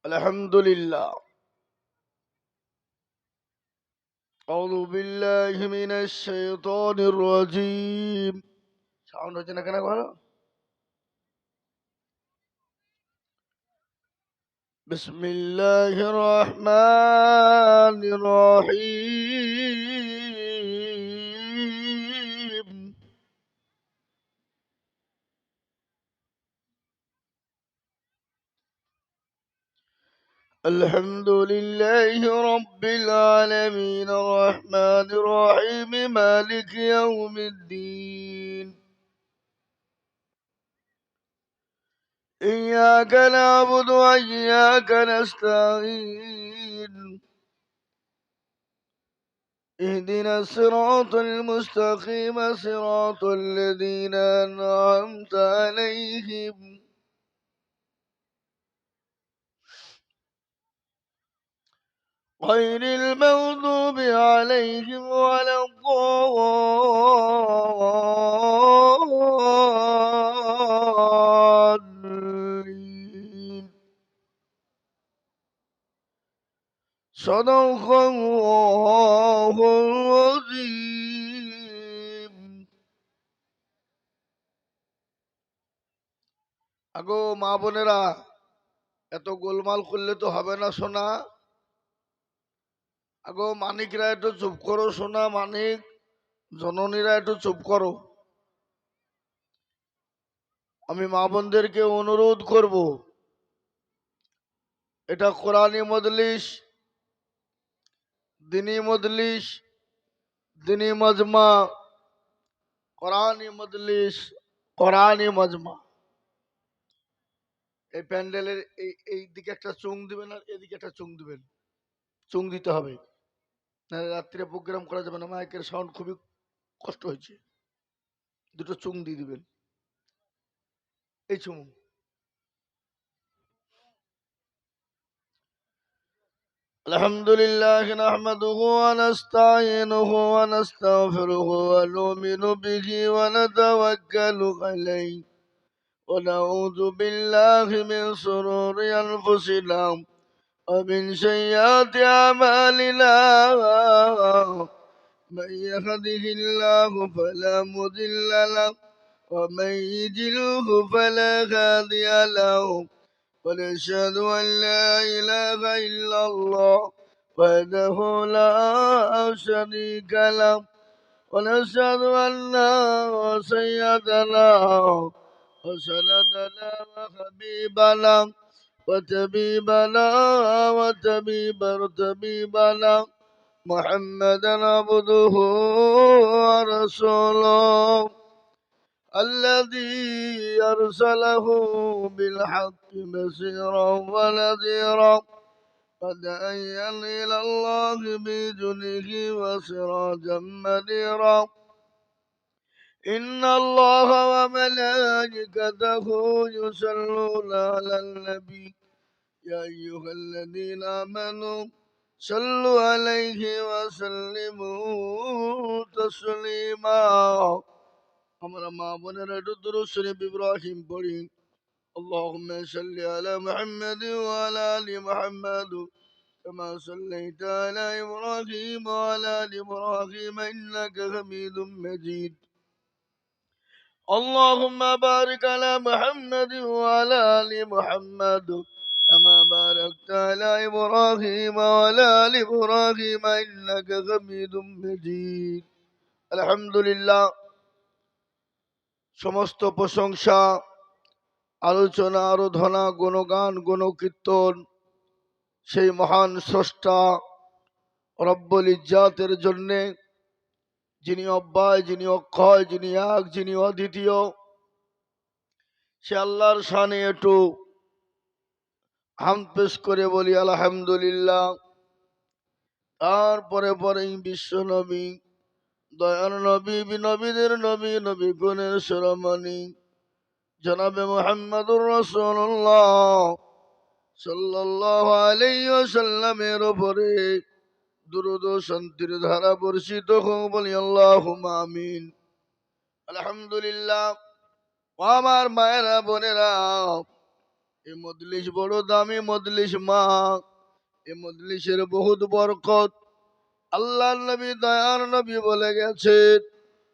الحمد لله. أعوذ بالله من الشيطان الرجيم. Sound হচ্ছে না কেন ভালো? بسم الله الرحمن الرحيم. الحمد لله رب العالمين الرحمن الرحيم مالك يوم الدين. إياك نعبد وإياك نستعين. اهدنا الصراط المستقيم صراط الذين أنعمت عليهم غير المغضوب عليهم ولا الضالين. صدق الله العظيم. আগো মা বোনেরা, এত গোলমাল করলে তো হবে না সোনা। আগো মানিকরা একটু চুপ করো সোনা, মানিক জননীরা একটু চুপ করো। আমি মা বোনদেরকে অনুরোধ করব, এটা কোরআনী মজলিস, দিনী মজলিস, দিনী মজমা, কোরআনী মজলিস, কোরআনী মজমা। এই প্যান্ডেলের এই দিকে একটা চুং দিবেন আর এদিকে একটা চুং দিবেন, চুং দিতে হবে, না রাত্রে প্রোগ্রাম করা যাবে না, মাইকের সাউন্ড খুবই কষ্ট হয়েছে। দুটো চুং দিয়ে দিবেন, এই চুং। الحمد لله نحمده ونستعينه ونستغفره ونؤمن به ونتوكل عليه ونعوذ بالله من شرور أنفسنا ومن سيئات أعمالنا. من يهده الله فلا مضل له ومن يضلله فلا هادي له. ونشهد أن لا إله إلا الله وحده لا شريك له. ونشهد أن سيدنا وسندنا وحبيبنا وطبيبنا وطبيبنا محمدا عبده ورسوله الذي أرسله بالحق بشيرا ونذيرا وداعيا إلى الله بإذنه وسراجا منيرا. إن الله وملائكته يصلون على النبي يا أيها الذين آمنوا صلوا عليه وسلموا تسليما. আমরা মা বোনেরা একটু দুরূদ শরীফ ইব্রাহিম পড়ি। আল্লাহুম্মা সাল্লি আলা মুহাম্মাদিন ওয়া আলা আলি মুহাম্মাদ কামা সাল্লাইতা আলা ইব্রাহিম ওয়া আলা আলি ইব্রাহিম ইন্নাকা হামিদুম মাজিদ। اللهم بارك على محمد وعلى آل محمد كما باركت على إبراهيم وعلى آل إبراهيم إنك حميد مجيد. الحمد لله. সমস্ত প্রশংসা, আলোচনা, আরাধনা, গুণগান, গুণকীর্তন সেই মহান স্রষ্টা রব্বুল ইজ্জাতের জন্যে, যিনি অব্যয়, যিনি অক্ষয়, যিনি এক, যিনি অদ্বিতীয়। সে আল্লাহর শানে একটু হামদ পেশ করে বলি আলহামদুলিল্লাহ। তারপরে পরেই বিশ্ব নবী, দয়ার নবী, নবীদের নবী, নবী গুণের শিরোমণি জনাবে মুহাম্মদুর রাসূলুল্লাহ সাল্লাল্লাহু আলাইহি ওয়াসাল্লামের উপরে দুরূদ ও শান্তির ধারা বর্ষিত হোক, বলি আল্লাহুম্মা আমিন। আলহামদুলিল্লাহ। ও আমার মায়েরা বোনেরা, এই মজলিস বড় দামি মজলিস মা। এই মজলিসের বহুত বরকত। আল্লাহ নবী দয়ার নবী বলে গেছেন,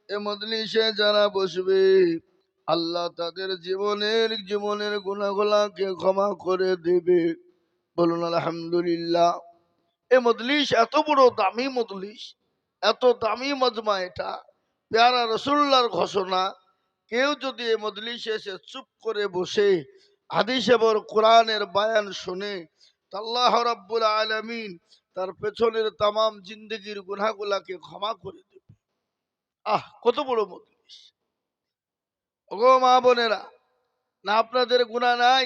এ মজলিসে যারা বসবে আল্লাহ তাদের জীবনের গুনাহগুলোকে ক্ষমা করে দেবে। বলুন আলহামদুলিল্লাহ। এ মজলিস এত বড় দামি মজলিস, এত দামি মজমা। এটা পেয়ারা রসুল্লাহর ঘোষণা। কেউ যদি এই মজলিসে এসে চুপ করে বসে হাদিস এবং কোরআনের বায়ান শুনে, তা আল্লাহ রাব্বুল আলামিন তার পেছনের তামাম জিন্দগির গুনাহগুলাকে ক্ষমা করে দেবে। কত বড় মজলিস! ওগো মা বোনেরা, না আপনাদের গুনাহ নাই?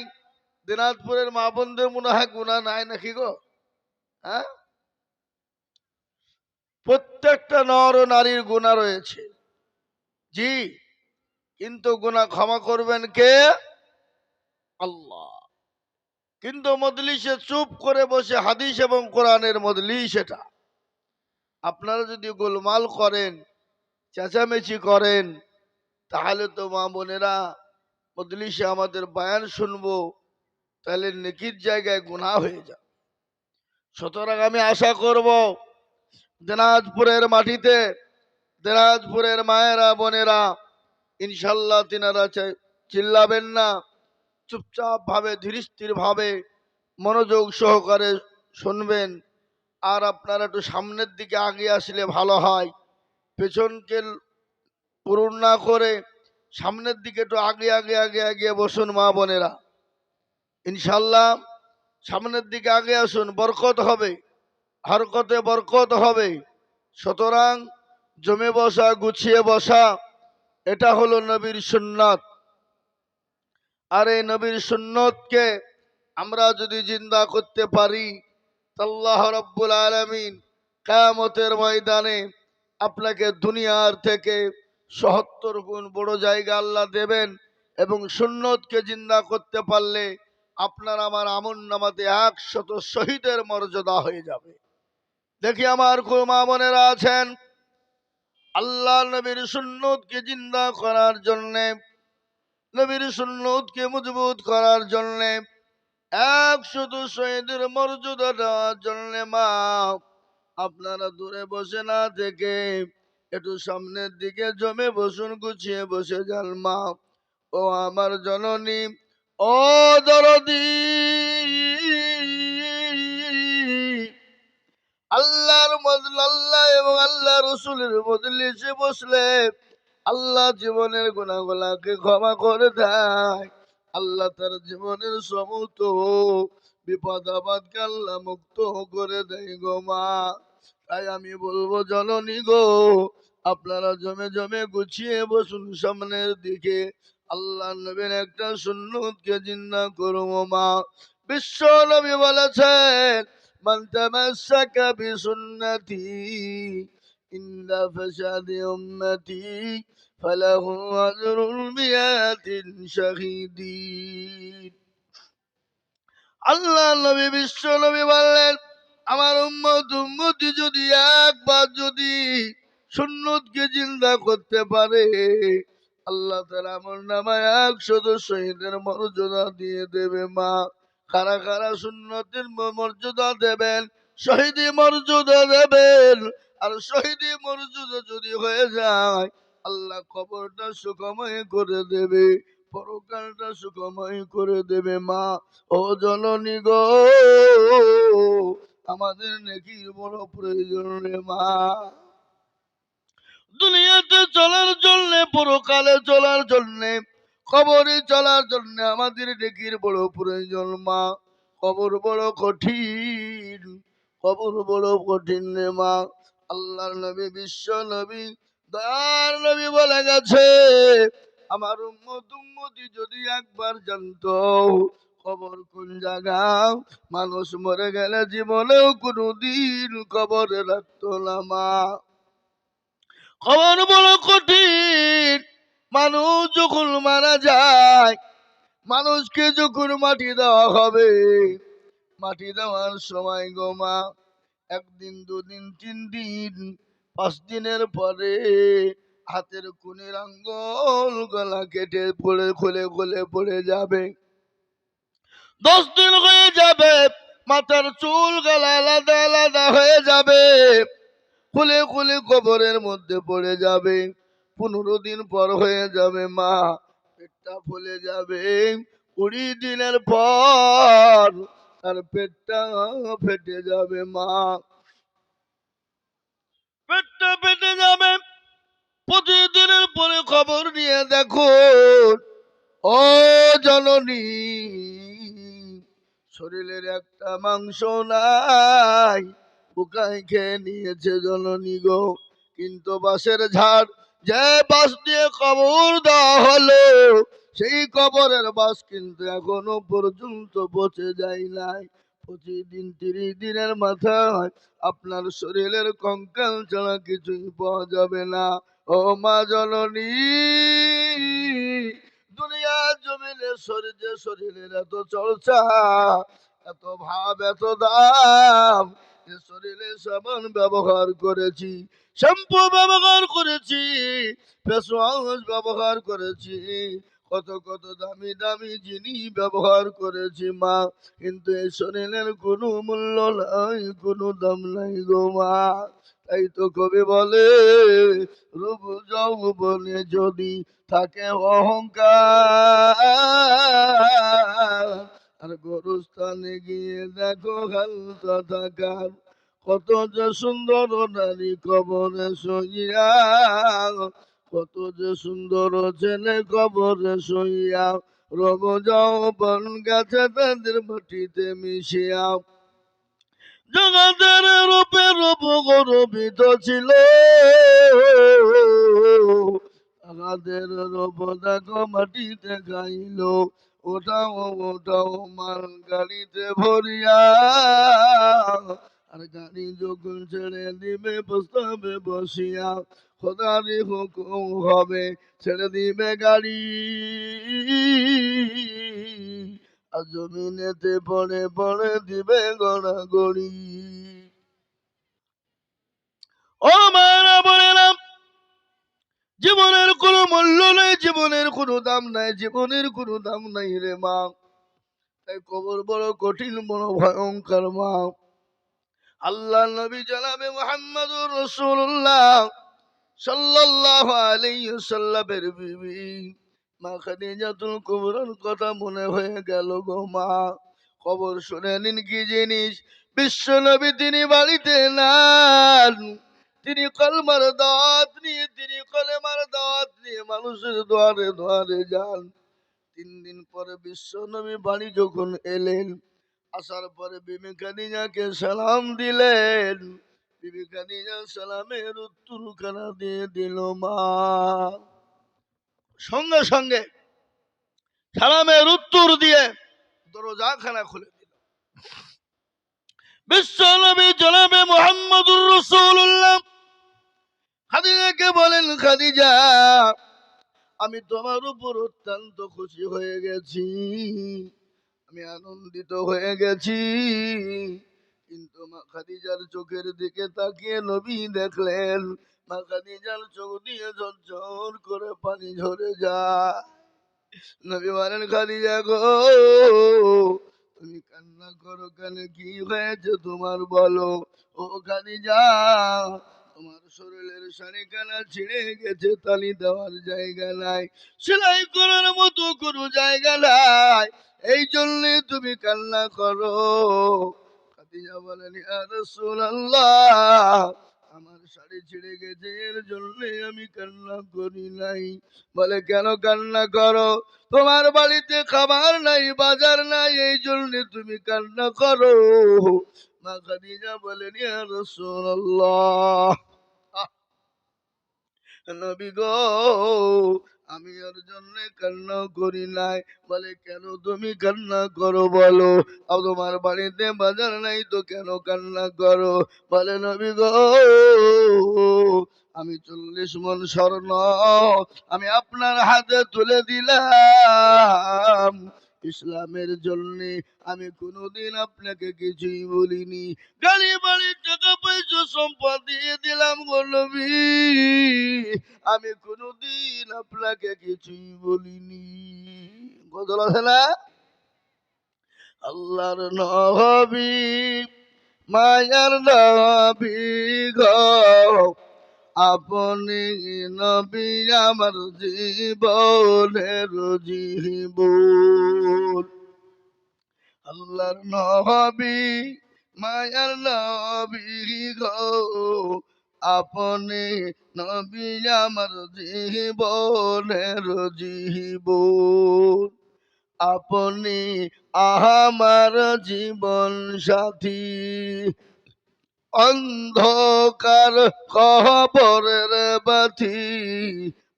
দিনাজপুরের মা বোনদের মনে হয় গুনাহ নাই নাকি গো? হ্যাঁ, প্রত্যেকটা নর ও নারীর গুনাহ রয়েছে, জি। কিন্তু গুনাহ ক্ষমা করবেন কে? আল্লাহ। কিন্তু মজলিসে চুপ করে বসে হাদিস এবং কোরআনের মজলিস এটা। আপনারা যদি গোলমাল করেন, চেঁচামেচি করেন, তাহলে তো মা বোনেরা মজলিসে আমাদের বয়ান শুনবো, তাহলে নেকির জায়গায় গুনাহ হয়ে যায়। সুতরাং আমি আশা করব দিনাজপুরের মাটিতে, দিনাজপুরের মায়েরা বোনেরা, ইনশাল্লাহ তিনারা চিল্লাবেন না, চুপচাপ ভাবে ধীরস্থির ভাবে মনোযোগ সহকারে শুনবেন। আর আপনারা একটু সামনের দিকে আগে আসলে ভালো হয়। পেছনকে পূরণ না করে সামনের দিকে একটু আগে আগে আগে আগে বসুন মা বোনেরা। ইনশাল্লাহ সামনের দিকে আগে আসুন, বরকত হবে, হরকতে বরকত হবে। সুতরাং জমে বসা, গুছিয়ে বসা, এটা হলো নবীর সুন্নাত। আর এই নবীর সুন্নতকে আমরা যদি জিন্দা করতে পারি, আল্লাহ রাব্বুল আলামিন কিয়ামতের ময়দানে আপনাকে দুনিয়ার থেকে ৭০ গুণ বড় জায়গা আল্লাহ দেবেন। এবং সুন্নতকে জিন্দা করতে পারলে আপনার আমার আমলনামাতে ১০০ শহীদের মর্যাদা হয়ে যাবে। দেখি আমার মা বোনেরা আছেন, আল্লাহ নবীর সুন্নতকে জিন্দা করার জন্যে, নবীর সুন্নতকে মজবুত করার জন্যে, ১০০ শহীদের মর্যাদা দেওয়ার জন্য মা, আপনারা দূরে বসে না থেকে একটু সামনের দিকে জমে বসুন, গুছিয়ে বসে যান মা। ও আমার জননী, ও দরদি, আল্লাহ এবং আল্লাহ রসুলের মজলিসে বসলে আল্লাহ জীবনের গুনাহগুলাকে ক্ষমা করে দেয়। আল্লাহ তার জীবনের সমস্ত বিপদ আপদকে আল্লাহ মুক্ত করে দেয় গো মা। তাই আমি বলবো জননী গো, আপনারা জমে জমে গুছিয়ে বসুন সামনের দিকে। আল্লাহ নবীর একটা সুন্নতকে জিন্দা করবো মা। বিশ্ব নবী বলেছেন, মান তামাসসাকা বিসুন্নতি ইন্দা ফাসাদি উম্মতি ফালাহু আজরুল মিয়াতিন শাহীদিন। আল্লাহ নবী, বিশ্ব নবী বললেন, আমার উম্মতি যদি একবার যদি সুন্নতকে জিন্দা করতে পারে, আল্লাহ তার আমলনামায় ১০০ শহীদের মর্যাদা দিয়ে দেবে মা। কারা কারা সুন্নতের মর্যাদা দেবেন? শহীদি মর্যাদা দেবেন। আর শহীদি মর্যাদা যদি হয়ে যায়, আল্লাহ কবরটা সুখময় করে দেবে, পরকালটা সুখময় করে দেবে মা। ও জননী গো, আমাদের নেকির বড় প্রয়োজন রে মা। দুনিয়াতে চলার জন্য, পরকালে চলার জন্য, কবরে চলার জন্য আমাদের নেকির বড় প্রয়োজন মা। কবর বড় কঠিন, কবর বড় কঠিন রে মা। আল্লাহর নবী, বিশ্ব নবী, দয়ার নবী বলে গেছে, আমার উম্মতি যদি একবার জানতো কবর কোন জায়গা, মানুষ মরে গেলে জীবনেও কোনদিন কবরে রাখতো না মা। কবর বড় কঠিন। মানুষ যখন মারা যায়, মানুষকে যখন মাটি দেওয়া হবে, মাটি দেওয়ার সময় গো মা, ১ দিন ২ দিন ৩ দিন ৫ দিনের পরে হাতের কুনির আঙ্গুল গলা কেটে পড়ে খুলে খুলে পড়ে যাবে। 10 দিন হয়ে যাবে, মাথার চুল গালা আলাদা আলাদা হয়ে যাবে, খুলে খুলে কবরের মধ্যে পড়ে যাবে। 15 দিন পর হয়ে যাবে মা, পেটটা ফুলে যাবে। 20 দিনের পর তার পেটটা ফেটে যাবে মা, পেটটা ফেটে যাবে। প্রতিদিনের পরে খবর নিয়ে দেখো, ও জননী, শরীরের একটা মাংস নাই, পোকায় খেয়ে নিয়েছে জননী গো। কিন্তু বাঁশের ঝাড়, যে বাঁশ দিয়ে কবর দেওয়া হলো, সেই কবরের বাঁশ কিন্তু এখনো পর্যন্ত পচে যায় নাই। প্রতিদিন 30 দিনের মাথায় আপনার শরীরের কঙ্কাল ছাড়া কিছুই পাওয়া যাবে না। ও মা জননী, দুনিয়ার জমিনে শরীরে শরীরের এত চর্চা, এত ভাব, এত দাম, যে শরীরে সাবান ব্যবহার করেছি, শ্যাম্পু ব্যবহার করেছি, ফেস ওয়াশ ব্যবহার করেছি, কত কত দামি দামি জিনিস ব্যবহার করেছি মা, কিন্তু এই শরীরের কোনো মূল্য নাই, কোনো দাম নাই গো মা। তাই তো কবি বলে, রূপ যৌবনে যদি থাকে অহংকার, আর গরুস্থানে গিয়ে দেখো হালতা থাকার, কত যে সুন্দর নারী কবরে শুইয়া, কত যে সুন্দর ছেলে কবরে শুইয়া, রব যৌবন গাছে তাদের মাটিতে মিশিয়া। জগতের রূপে রূপ গর্বিত ছিল, তাহাদের রূপ দেখো মাটিতে খাইল। ওটাও ওটাও মাল গাড়িতে ভরিয়া, আর গাড়ি যখন ছেড়ে দিবে প্রস্তাবে বসিয়া, খোদারি হুকুম হবে ছেড়ে দিবে গাড়ি, আর জমিনেতে পড়ে পড়ে দিবে গড়াগড়ি। ও মায়েরা বোনেরা, জীবনের কোনো মূল্য নাই, জীবনের কোনো দাম নাই, জীবনের কোনো দাম নাই রে মা। তাই কবর বড় কঠিন, বড় ভয়ঙ্কর মা। আল্লাহ নবী জনাবে মুহাম্মদুর রাসূলুল্লাহ সাল্লাল্লাহু আলাইহি ওয়াসাল্লামের বিবি মা খাদিজাতুল কুবরার কথা মনে হয়ে গেল গো মা। খবর শুনে নিন কি জিনিস, বিশ্ব নবী তিনি বাড়িতে নাই, তিনি কলমার দাওয়াত নিয়ে, তিনি কলেমার দাওয়াত নিয়ে মানুষের দুয়ারে দুয়ারে যান। 3 দিন পরে বিশ্ব নবী বাড়ি যখন এলেন, আসার পরে বিবি খাদিজাকে সালাম দিলেন। বিবি খাদিজা সালামের উত্তরখানা দিয়ে দিল মা। সঙ্গে সঙ্গে সালামের উত্তর দিয়ে দরজাখানা খুলে দিল। বিশ্ব নবী জনাবে মুহাম্মদুর রাসূলুল্লাহ খাদিজাকে বলেন, খাদিজা, আমি তোমার উপর অত্যন্ত খুশি হয়ে গেছি, আমি আনন্দিত হয়ে গেছি। কিন্তু মা খাদিজার চোখের দিকে তাকিয়ে নবী দেখলেন, মা খাদিজার চোখ দিয়ে ঝরঝর করে পানি ঝরে যায়। নবী বলেন, খাদিজা গো, তুমি কান্না করো কেন, কি হয়েছে তোমার বলো। ও খাদিজা, তোমার শরীরের শাড়ি কানা ছিঁড়ে গেছে, তালি দেওয়ার জায়গা নাই, সেলাই করার মতো কোনো জায়গা নাই, এই জন্য তুমি কান্না করো। খাদিজা বলেন, ইয়া রাসূলুল্লাহ, আমার শাড়ি ছিঁড়ে গেছে, এর জন্য আমি কান্না করি নাই। বলে, কেন কান্না করো? তোমার বাড়িতে খাবার নাই, বাজার নাই, এই জন্য তুমি কান্না করো। মা খাদিজা বলেন, ইয়া রাসূলুল্লাহ, নবী গো, আমি ওর জন্য কান্না করি নাই। বলে, কেন তুমি কান্না করো বলো? আর তোমার বাড়িতে বাজার নাই তো কেন কান্না করো? বলে, নবী গো, আমি 40 মণ স্বর্ণ আমি আপনার হাতে তুলে দিলাম ইসলামের জন্য, আমি কোনোদিন আপনাকে কিছুই বলিনি, গাড়ি বাড়ি টাকা পয়সা সম্পদ দিয়ে দিলাম গো নবী, আমি কোনোদিন আপনাকে কিছুই বলিনি। গজল আছে না? আল্লাহর নবী মায়ার নবী গো আপনি নবী আমার জীবনের জীবন। আল্লাহর নবী মায়ার নবী গো আপনি নবী আমার জীবনের জীবন। আপনি আমার জীবন সাথী, অন্ধকার কবরের বাতি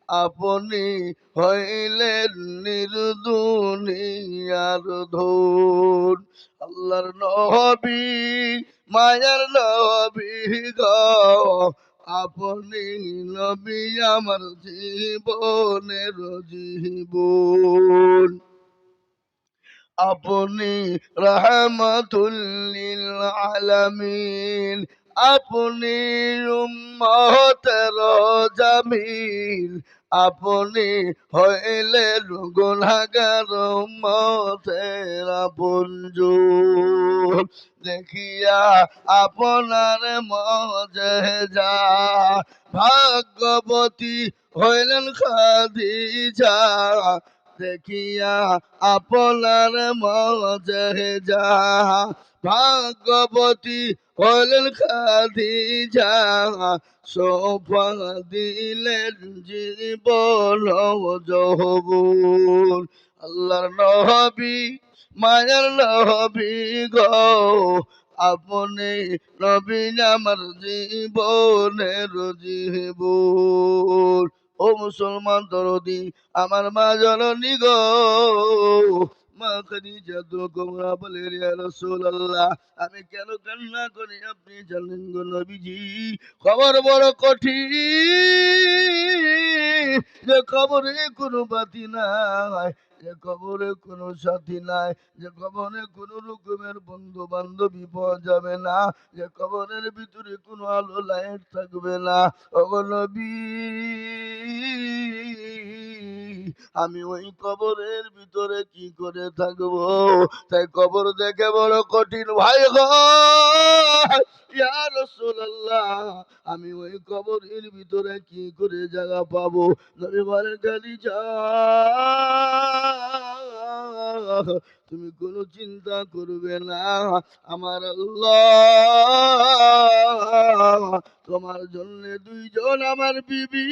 আপনি হইলেন নির্দুনিয়ার ধন। আল্লাহর নবী মায়ার নবী গো আপনি নবী আমার জীবনের জীবন। আপনি রহমতুল লিল আলামিন, আপনি উম্মতের জামিল, আপনি হইলেন গুনাহগার উম্মতের আপনজন। দেখিয়া আপনার মজেজা ভাগ্যবতী হইলেন খাদিজা। দেখিয়া আপনার মজেজা ভাগ্যবতী হলেন খাদিজা। সোফা দিলেন জীবন যৌবন। আল্লাহর নবী মায়ার নবী গো আপনি নবী আমার জীবনের জীবন। ও মুসলমান দরদি আমার মা জননী গো মা খাদিজাতুল কুবরা বলে ইয়া রাসূলুল্লাহ আমি কেন কান্না করি আপনি জানেন গো নবীজি। খবর বড় কঠিন, যে খবরে কোনো বাতি নাই, যে খবরে কোনো সাথী নাই, যে খবরে কোনো রকমের বন্ধু বান্ধবী পাওয়া যাবে না, যে খবরের ভিতরে কোনো আলো লাইট থাকবে না। ওগো নবী আমি ওই কবরের ভিতরে কি করে থাকবো? তাই কবর দেখে বড় কঠিন ভাই গো ইয়া রাসূলুল্লাহ আমি ওই কবরের ভিতরে কি করে জায়গা পাবো? নবী বলেন খাদিজা তুমি কোনো চিন্তা করবে না, আমার আল্লাহ তোমার জন্য দুইজন আমার বিবি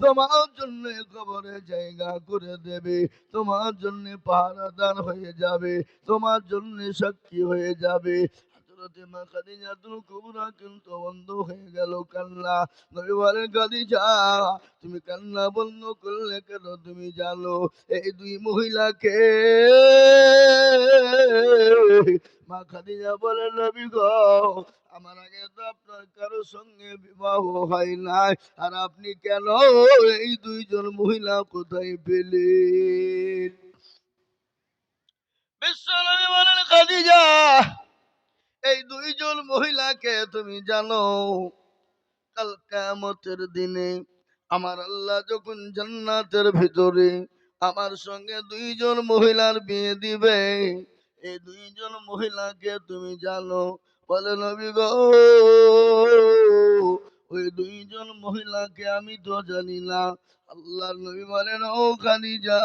তোমার জন্য কবরে জায়গা করে দেবে, তোমার জন্য পাহারাদার হয়ে যাবে, তোমার জন্য সাক্ষী হয়ে যাবে। হযরতে মা খাদিজাতুল কুবরা কিন্তু বন্ধ হয়ে গেল কান্না। নবী বলেন খাদিজা তুমি কান্না বন্ধ করলে কেন? তুমি জানো এই দুই মহিলাকে? মা খাদিজা বলেন নবী গো আমার আগে তো আপনার কারো সঙ্গে বিবাহ হয় নাই, আর আপনি কেন এই দুইজন মহিলা কোথায় পেলেন? বিশ্বনবী বলেন খাদিজা এই দুইজন মহিলাকে তুমি জানো? কাল কিয়ামতের দিনে আমার আল্লাহ যখন জান্নাতের ভিতরে আমার সঙ্গে দুইজন মহিলার বিয়ে দিবে, এই দুইজন মহিলাকে তুমি জানো? বলে নবী গো ওই দুইজন মহিলাকে আমি তো জানি না। আল্লাহর নবী বলেন ও খাদিজা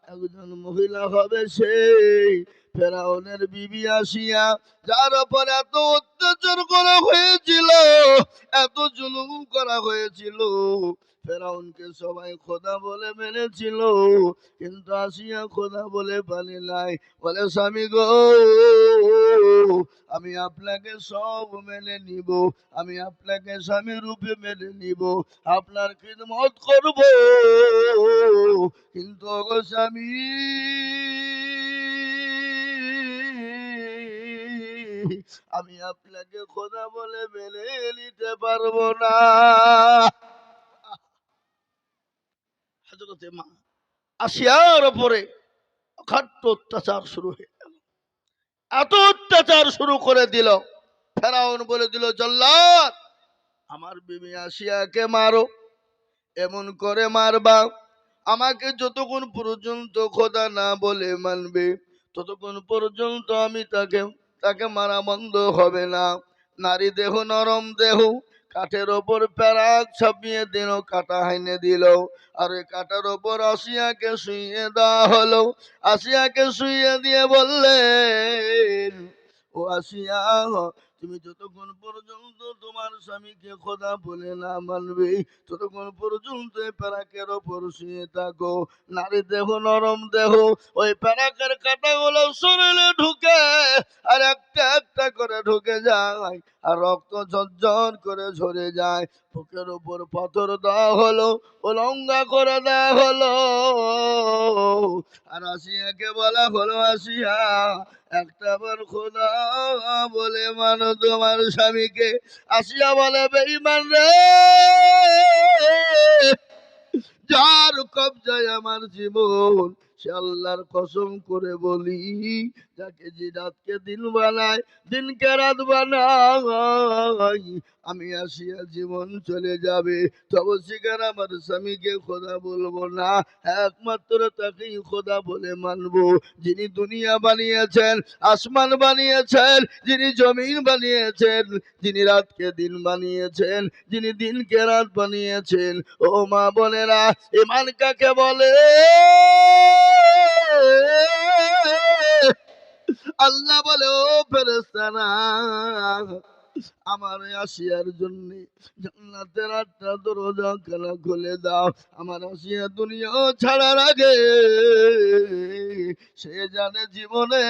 একজন মহিলা হবে সেই ফেরাউনের বিবি আসিয়া, যার উপর এত অত্যাচার করা হয়েছিল, এত জুলুম করা হয়েছিল, ফেরাউনকে সবাই খোদা বলে মেনেছিল, কিন্তু আসিয়া খোদা বলে মানে নাই। বলে স্বামী গো আমি আপনাকে সব মেনে নিব, আমি আপনাকে স্বামী রূপে মেনে নিব, আপনার খিদমত করব, কিন্তু গো স্বামী আমি আপনাকে খোদা বলে মেনে নিতে পারবো না। হযরতে মা আসিয়ার উপরে অখাদ্য অত্যাচার শুরু হয়ে গেল, এত অত্যাচার শুরু করে দিল। ফেরাউন বলে দিল জল্লাদ আমার বিবি আসিয়াকে মারো, এমন করে মারবা আমাকে যতক্ষণ পর্যন্ত খোদা না বলে মানবে, ততক্ষণ পর্যন্ত আমি তাকে তাকে মারা বন্ধ হবে না। নারী দেহ নরম দেহ, কাঠের ওপর প্যারাক ছাপিয়ে দিল, কাটা হাইনে দিল, আর ওই কাটার ওপর আসিয়াকে শুইয়ে দেওয়া হলো। আসিয়াকে শুইয়ে দিয়ে বললেন, ও আসিয়া, তুমি যতক্ষণ পর্যন্ত তোমার স্বামীকে খোদা বলে না মানবে, ততক্ষণ পর্যন্ত প্যারাকের ওপর শুয়ে থাকো। নারী দেহ নরম দেহ, ওই প্যারাকের কাঁটাগুলো শরীরে ঢুকে, আর একটা একটা করে ঢুকে যায়, আর রক্ত ঝরঝর করে ঝরে যায়। বুকের উপর পাথর দেওয়া হলো, উলঙ্গা করে দেওয়া হলো। আর আসিয়াকে বলা হলো, আসিয়া একটা বার খোদা বলে মানো তোমার স্বামীকে। আসিয়া বলে, বেঈমান রে, যার কবজায় আমার জীবন, সে আল্লাহর কসম করে বলি, যাকে যে রাতকে দিন বানায়, দিনকে রাত বানায়, আমি আসিয়া জীবন চলে যাবে, তবে সেখান আমার স্বামীকে খোদা বলবো না, একমাত্র তাকেই খোদা বলে মানবো, যিনি দুনিয়া বানিয়েছেন, আসমান বানিয়েছেন, যিনি জমিন বানিয়েছেন, যিনি রাতকে দিন বানিয়েছেন, যিনি দিনকে রাত বানিয়েছেন। ও মা বোনেরা, ইমান কাকে বলে? আল্লাহ বলে, ও ফেরেশতারা, আমার আসিয়ার জন্য জান্নাতের 8টা দরজা খানা খুলে দাও। আমার আসিয়া দুনিয়া ছাড়ার আগে সে জানে জীবনে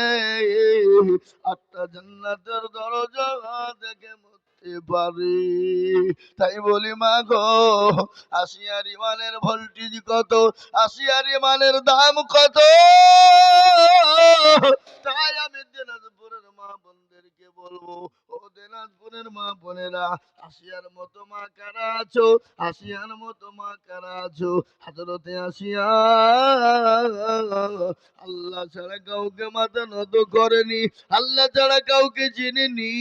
8টা জান্নাতের দরজা দেখে মরতে পারে। তাই বলি মা গো, আসিয়ার ইমানের ভোল্টেজ কত, আসিয়ার ইমানের দাম কত। তাই আমি দিনাজপুরের মা বোনদেরকে বলবো, ও দিনাজপুরের মা বোনেরা, আসিয়ার মতো মা কারা আছো? আসিয়ার মতো মা কারা আছো? হযরতে আসিয়া আল্লাহ ছাড়া কাউকে মাথা নত করেনি, আল্লাহ ছাড়া কাউকে চিনেনি।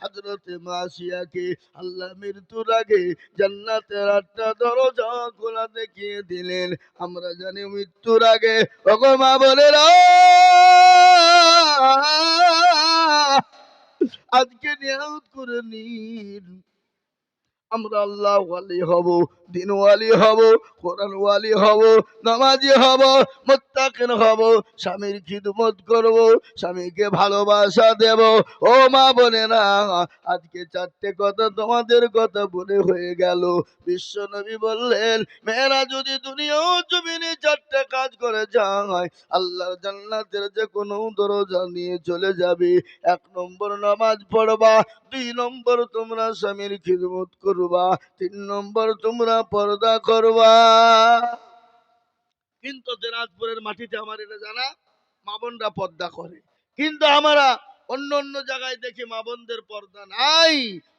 হযরতে মা আসিয়াকে আল্লাহ মৃত্যুর আগে জান্নাতের 8টা দরজা খোলা দেখিয়ে দিলেন। আমরা জানি মৃত্যুর আগে, ওগো মা বোনেরা, আজকে নিয়াত করে নিন, আমরা আল্লাহ ওয়ালি হব, দিন ওয়ালি হব, কোরআন ওয়ালি হব, নামাজি হব, মুত্তাকিন হব, স্বামীর খিদমত করব, স্বামীকে ভালোবাসা দেব। ও মা বোনেরা, আজকে 4টে কথা তোমাদের কথা বলে হয়ে গেল। বিশ্ব নবী বললেন, মেয়েরা যদি দুনিয়া ও জমিনে 4টে কাজ করে যায়, আল্লাহর জান্নাতের যে কোনো দরজা নিয়ে চলে যাবে। 1 নম্বর নামাজ পড়বা, 2 নম্বর তোমরা স্বামীর খিদমত করবা, 3 নম্বর তোমরা পর্দা করবা। কিন্তু দিনাজপুরের মাটিতে আমার এটা জানা, মা বোনরা পর্দা করে, কিন্তু আমরা অন্য অন্য জায়গায় দেখি মা বোনদের পর্দা নাই,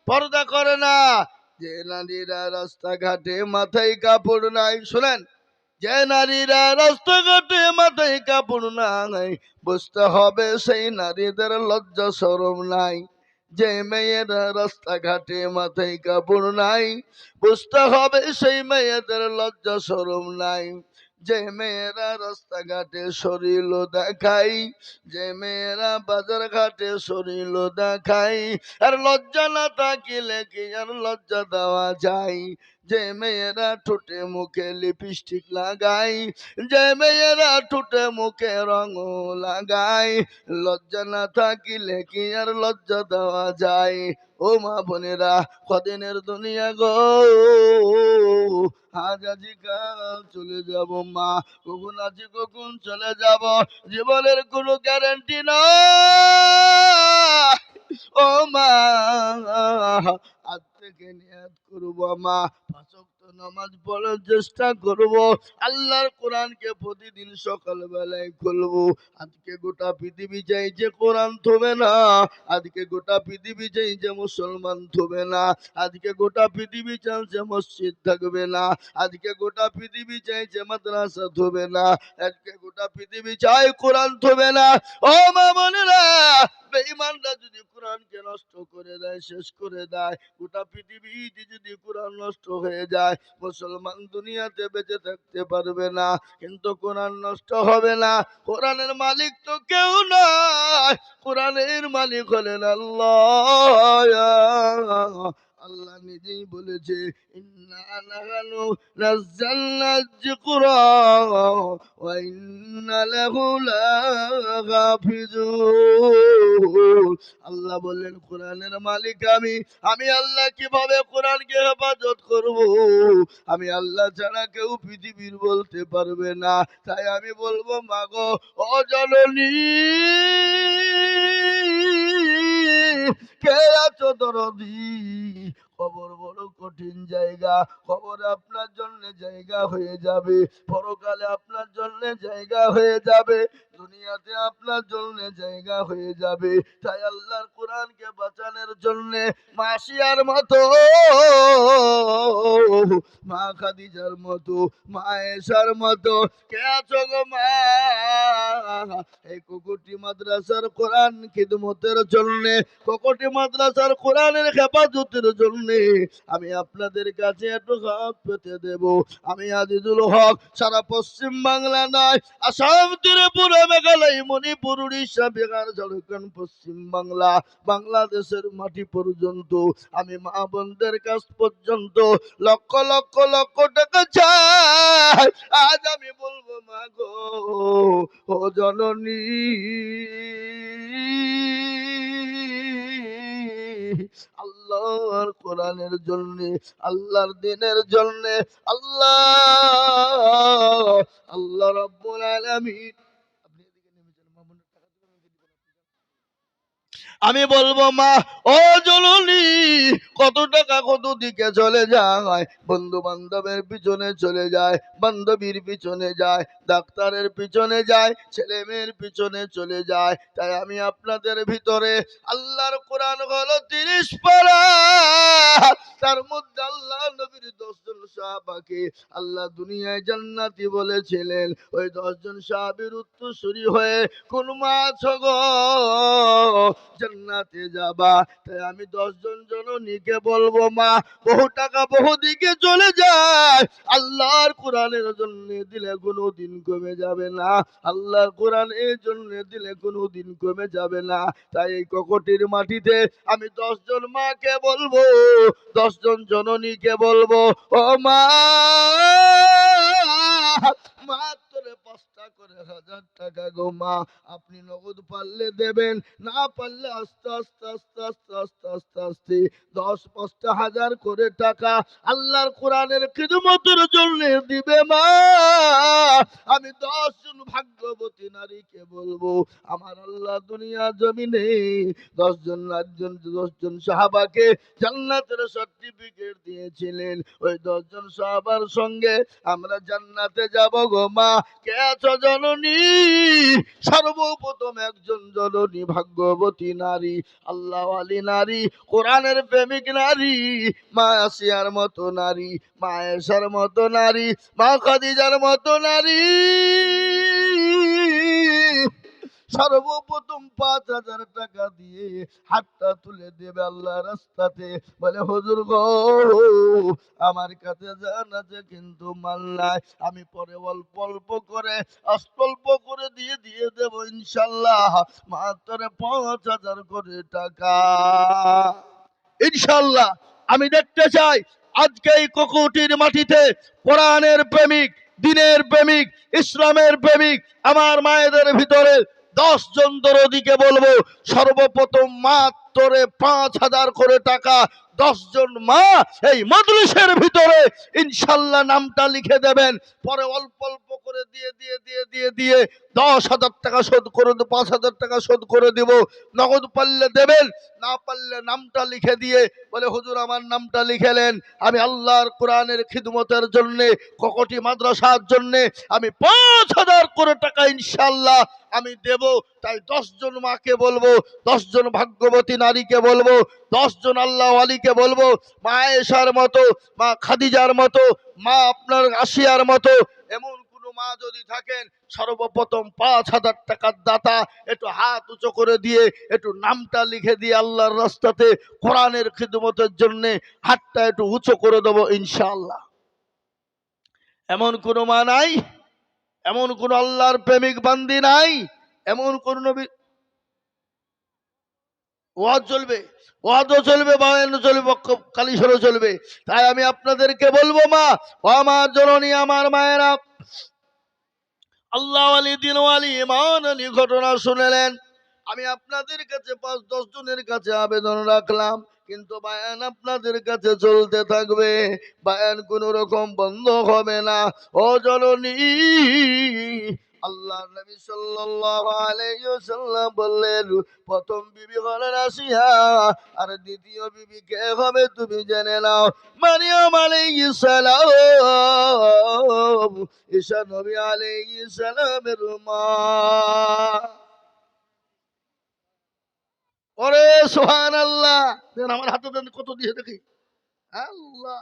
পর্দা করে না। যে নারীরা রাস্তাঘাটে মাথায় কাপড় নাই, শোনেন, যে নারীরা রাস্তাঘাটে মাথায় কাপড় নাই, বুঝতে হবে সেই নারীদের লজ্জা শরম নাই। যে মেয়েরা রাস্তাঘাটে মাথায় কাপড় নাই, বুঝতে হবে সেই মেয়েদের লজ্জা শরম নাই। যে মেয়েরা রাস্তাঘাটে শরীর দেখাই, যে মেয়েরা বাজার ঘাটে শরীর দেখাই, আর লজ্জা না থাকিলে কি আর লজ্জা দেওয়া যায়? যে মেয়েরা ঠোঁটে মুখে লিপস্টিক লাগাই, যে মেয়েরা ঠোঁটে মুখে রঙ লাগাই, লজ্জা না থাকিলে কি আর লজ্জা দেওয়া যায়? ও মা বোনেরা, কদিনের দুনিয়া গো, আজ আজি কাল চলে যাব মা, কখন আজি কখন চলে যাব, জীবনের কোনো গ্যারান্টি নয়। ও মা, আজ থেকে নিয়াত করবো মা, 5 ওয়াক্ত নামাজ পড়ার চেষ্টা করব, আল্লাহর কোরআনকে প্রতিদিন সকাল বেলায় খুলবো। আজকে গোটা পৃথিবী চাই যে কোরআন থবে না, আজকে গোটা পৃথিবী চাই যে মুসলমান থবে না, আজকে গোটা পৃথিবী চাই যে মসজিদ থাকবে না, আজকে গোটা পৃথিবী চাই যে মাদ্রাসা থবে না, আজকে গোটা পৃথিবী চাই কোরআন থবে না। ও মা বোনেরা, বেঈমানরা যদি কোরআনকে নষ্ট করে দেয়, শেষ করে দেয়, গোটা পৃথিবীতে যদি কোরআন কোরআন নষ্ট হয়ে যায়, মুসলমান দুনিয়াতে বেঁচে থাকতে পারবে না। কিন্তু কোরআন নষ্ট হবে না। কোরআনের মালিক তো কেউ নয়, কোরআনের মালিক হলেন আল্লাহ। আল্লাহ নিজেই বলেছে, ইন্না নাহনু নাযালনা যিকরা ওয়া ইন্না লাহু লাহাফিজুন। আল্লাহ বললেন, কোরআনের মালিক আমি। আমি আল্লাহ কিভাবে কোরআনকে হেফাজত করব? আমি আল্লাহ ছাড়া কেউ পৃথিবীর বলতে পারবে না। তাই আমি বলবো, মাগো ও জননী, কে আছো দরদি? কবর বড় কঠিন জায়গা। কবরে আপনার জন্য জায়গা হয়ে যাবে, পরকালে আপনার জন্য জায়গা হয়ে যাবে, দুনিয়াতে আপনার জন্য জায়গা হয়ে যাবে। তাই আল্লাহর কোরআনকে বাঁচানোর জন্য মা আসিয়ার মতো, মা খাদিজার মতো, মা আয়েশার মতো কে আছো গো মা? এই কুকুরটি মাদ্রাসার কোরআন খিদমতের জন্য, কোকটি মাদ্রাসার কোরআনের হেফাজতের জন্য আমি আপনাদের কাছে একটু হাত পেতে দেব। আমি আজিজুল হক সারা পশ্চিম বাংলা নয়, আসাম, ত্রিপুরা, মেঘালয়, মণিপুর, উড়িষ্যা, বিহার, ঝাড়খণ্ড, পশ্চিম বাংলা, বাংলাদেশের মাটি পর্যন্ত আমি মা বোনদের কাছ পর্যন্ত লক্ষ লক্ষ লক্ষ টাকা চাই। আজ আমি বলবো, মা গো ও জননী, আল্লাহর কোরআনের জন্য, আল্লাহর দিনের জন্য, আল্লাহ আল্লাহ রাব্বুল আলামিন। আমি বলবো, মা ও জননী, কত টাকা কত দিকে চলে যায়, বন্ধু বান্ধবের পিছনে চলে যায়, বান্ধবীর পিছনে যায়, ডাক্তারের পিছনে যায়, ছেলে মেয়ের পিছনে চলে যায়। তাই আমি আপনাদের ভিতরে, আল্লাহর কোরআন হলো 30 পারা, তার মধ্যে আল্লাহ নবীর 10 জন সাহাবাকে আল্লাহ দুনিয়ায় জান্নাতি বলেছিলেন। ওই 10 জন সাহাবীর উত্তরসূরি হয়ে কোন মা আছো গো জান্নাতে যাবা? তাই আমি 10 জন জননীকে বলবো, মা বহু টাকা বহু দিকে চলে যায়, আল্লাহর কোরআনের জন্য দিলে কোনোদিন কমে যাবে না, আল্লাহর কোরআনের জন্য দিলে কোনোদিন কমে যাবে না। তাই এই ককটির মাটিতে আমি 10 জন মাকে বলবো, 10 জন জননীকে বলবো, ও মা, মাত্র 5টা করে 1000 টাকা গো মা, আপনি নগদ পারলে দেবেন, না পারলে আস্তে আস্তে আস্তে আস্তে আস্তে আস্তে আস্তে 10 5টা 1000 করে টাকা আল্লাহর কোরআনের খিদমতের জন্য দিবে মা। আমি 10 জন ভাগ্যবতী নারীকে বলবো, আমার আল্লাহ দুনিয়া জমিনে 10 জন সাহাবাকে জান্নাতের সার্টিফিকেট দিয়েছিলেন। ওই 10 জন সাহাবার সঙ্গে আমরা জান্নাতে যাব গো মা। কে আছো জননী? সর্বপ্রথম একজন জননী ভাগ্যবতী নারী, আল্লাহওয়ালী নারী, কোরআনের প্রেমিক নারী, মা আসিয়ার মতো নারী, মা আয়েশার মতো নারী, মা খাদিজার মতো নারী। সর্বপ্রথম 5000 টাকা দিয়ে হাতটা তুলে দেবে আল্লাহ রাস্তাতে, বলে, হুজুর গো আমার কাছে জান আছে কিন্তু মাল নাই, আমি পরে অল্প অল্প করে অল্প করে দিয়ে দেব ইনশাল্লাহ, মাত্র 5000 করে টাকা ইনশাল্লাহ। আমি দেখতে চাই আজকে এই ককুটির মাটিতে কোরআনের প্রেমিক, দিনের প্রেমিক, ইসলামের প্রেমিক আমার মায়েদের ভিতরে 10 জন দরদিকে বলবো, সর্বপ্রথম মাত্র 5000 করে টাকা 10 জন মা এই মজলিসের ভিতরে ইনশাল্লাহ নামটা লিখে দেবেন। পরে অল্প অল্প করে দিয়ে 10,000 টাকা শোধ করে 5000 টাকা শোধ করে দিব। নগদ পারলে দেবেন, না পারলে নামটা লিখে দিয়ে বলে, হুজুর আমার নামটা লিখেলেন, আমি আল্লাহর কোরআনের খিদমতের জন্য, ককটি মাদ্রাসার জন্য আমি 5000 করে টাকা ইনশাল্লাহ আমি দেব। তাই 10 জন মাকে বলবো, 10 জন ভাগ্যবতী নারীকে বলবো, 10 জন আল্লাহ ওয়ালিকে বলবো, মা আয়েশার মতো, মা খাদিজার মতো, মা আপনার আসিয়ার মতো এমন কোন মা যদি থাকেন সর্বপ্রথম 5,000 টাকার দাতা একটু হাত উঁচু করে দিয়ে একটু নামটা লিখে দিয়ে আল্লাহর রাস্তাতে কোরআনের খিদমতের জন্য হাতটা একটু উঁচু করে দেবো ইনশাআল্লাহ। এমন কোন মা নাই, এমন কোন আল্লাহর প্রেমিক বান্দি নাই, এমন কোন নবী। ওয়াজ চলবে, ওয়াজও চলবে, বায়ানও চলবে, কালিশরও চলবে। তাই আমি আপনাদেরকে বলবো মা, ও আমার জননী, আমার মায়েরা, আল্লাহ আলী, দিন আলী, ইমান আলী ঘটনা শুনেলেন। আমি আপনাদের কাছে 5-10 জনের কাছে আবেদন রাখলাম, কিন্তু বায়ান আপনাদের কাছে চলতে থাকবে, বায়ান কোন রকম বন্ধ হবে না। ও জননী, আল্লাহ নবী সাল্লাল্লাহু আলাইহি ওয়াসাল্লাম বললেন, প্রথম বিবি হলেন আসিয়া, আর দ্বিতীয় বিবি কে হবে তুমি জেনে নাও, মারিয়াম আলাইহিস সালাম, ঈসা নবী আলাইহিস সালামের মা। ওরে সুবহানাল্লাহ, দেন আমার হাতে দেন, কত দিয়ে দেখি। আল্লাহ,